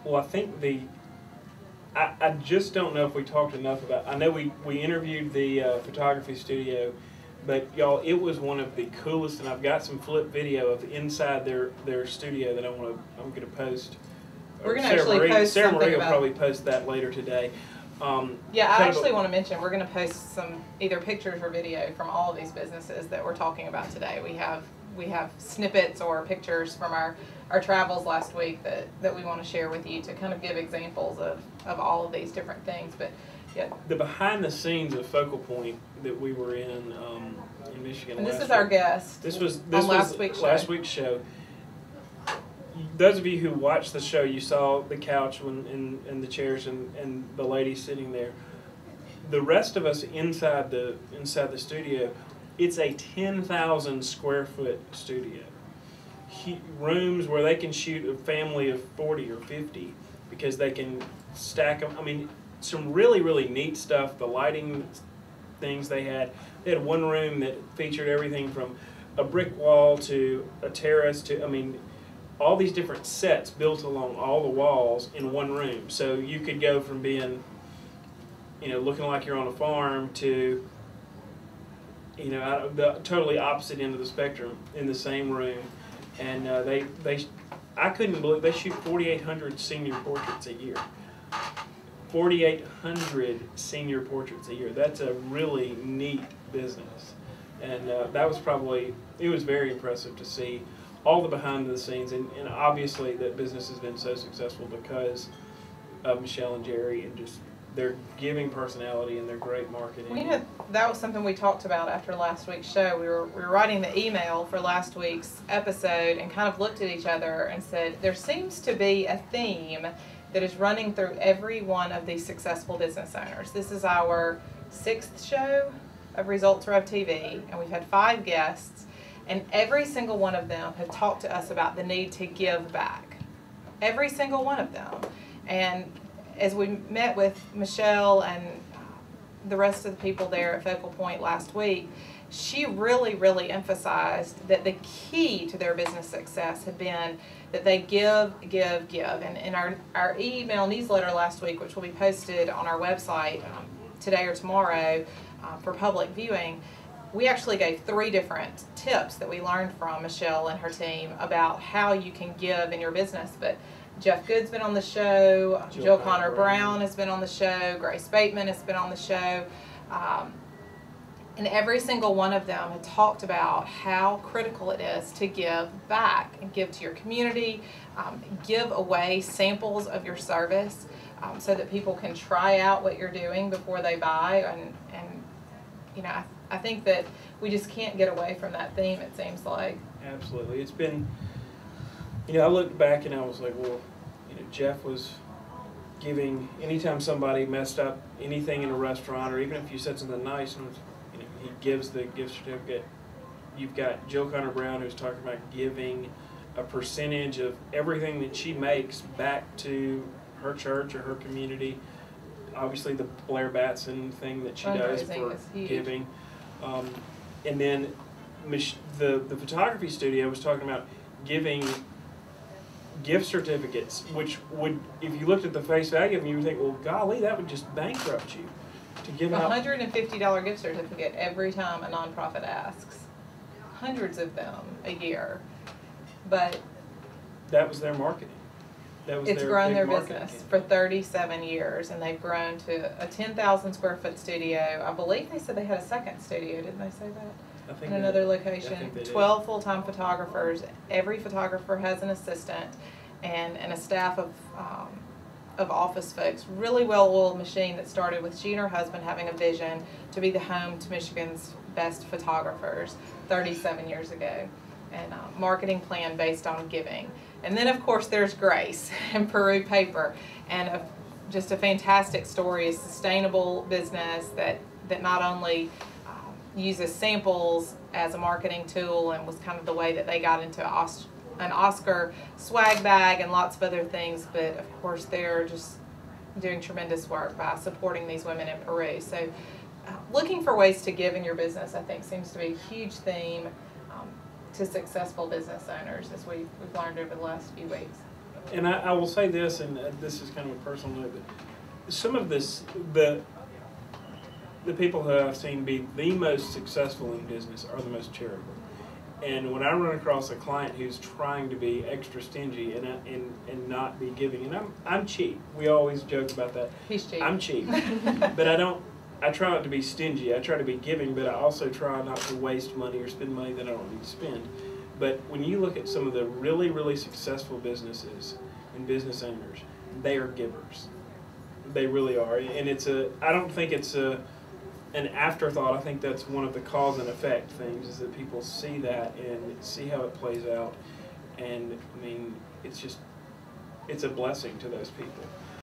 Well, I think I just don't know if we talked enough about. I know we interviewed the photography studio, but y'all, it was one of the coolest, and I've got some flip video of inside their studio that I'm gonna post. We're gonna actually post Sarah something Marie will about. probably post that later today. Yeah, I actually want to mention we're going to post some either pictures or video from all of these businesses that we're talking about today. We have snippets or pictures from our travels last week that we want to share with you to kind of give examples of all of these different things. But yeah, the behind the scenes of Focal Point that we were in Michigan. And this is our guest. This was last week's show. Those of you who watched the show, you saw the couch and the chairs and the lady sitting there. The rest of us inside the studio, it's a 10,000 square foot studio. Rooms where they can shoot a family of 40 or 50 because they can stack them. I mean, some really, really neat stuff. The lighting things they had one room that featured everything from a brick wall to a terrace to, I mean, all these different sets built along all the walls in one room. So you could go from being, looking like you're on a farm to, the totally opposite end of the spectrum in the same room. And I couldn't believe they shoot 4,800 senior portraits a year. 4,800 senior portraits a year. That's a really neat business. And that was it was very impressive to see all the behind the scenes, and obviously that business has been so successful because of Michelle and Jerry and just their giving personality and their great marketing. That was something we talked about after last week's show. We were writing the email for last week's episode and kind of looked at each other and said, there seems to be a theme that is running through every one of these successful business owners. This is our 6th show of ResultsRevTV, and we've had 5 guests. And every single one of them have talked to us about the need to give back. Every single one of them. And as we met with Michelle and the rest of the people there at Focal Point last week, she really, really emphasized that the key to their business success had been that they give. And in our email newsletter last week, which will be posted on our website today or tomorrow for public viewing, we actually gave 3 different tips that we learned from Michelle and her team about how you can give in your business. But Jeff Good's been on the show, Jill Connor Brown has been on the show, Grace Bateman has been on the show, and every single one of them had talked about how critical it is to give back and give to your community, give away samples of your service so that people can try out what you're doing before they buy. And I think that we just can't get away from that theme, it seems like. Absolutely. It's been, I looked back and I was like, well, Jeff was giving, anytime somebody messed up anything in a restaurant, or even if you said something nice, and he gives the gift certificate. You've got Jill Connor Brown, who's talking about giving a percentage of everything that she makes back to her church or her community. Obviously the Blair Batson thing that she does for giving. And then the photography studio was talking about giving gift certificates, which would, if you looked at the face value of them, you would think, well, golly, that would just bankrupt you to give out $150 gift certificate every time a nonprofit asks. Hundreds of them a year. But that was their marketing. It's grown their business for 37 years, and they've grown to a 10,000 square foot studio. I believe they said they had a second studio, didn't they say that? In another location. 12 full-time photographers. Every photographer has an assistant and a staff of office folks. Really well-oiled machine that started with she and her husband having a vision to be the home to Michigan's best photographers 37 years ago. And marketing plan based on giving. And then, of course, there's Grace and Peru Paper, and just a fantastic story, a sustainable business that not only uses samples as a marketing tool, and was kind of the way that they got into an Oscar swag bag and lots of other things, but of course they're just doing tremendous work by supporting these women in Peru. So looking for ways to give in your business, I think, seems to be a huge theme to successful business owners, as we've learned over the last few weeks. And I will say this, and this is kind of a personal note, but some of this, the people who I've seen be the most successful in business are the most charitable. And when I run across a client who's trying to be extra stingy and not be giving, and I'm cheap. We always joke about that. He's cheap. I'm cheap, but I try not to be stingy. I try to be giving, but I also try not to waste money or spend money that I don't need to spend. But when you look at some of the really, really successful businesses and business owners, they are givers. They really are, and I don't think it's an afterthought. I think that's one of the cause and effect things, is that people see that and see how it plays out, and I mean, it's a blessing to those people.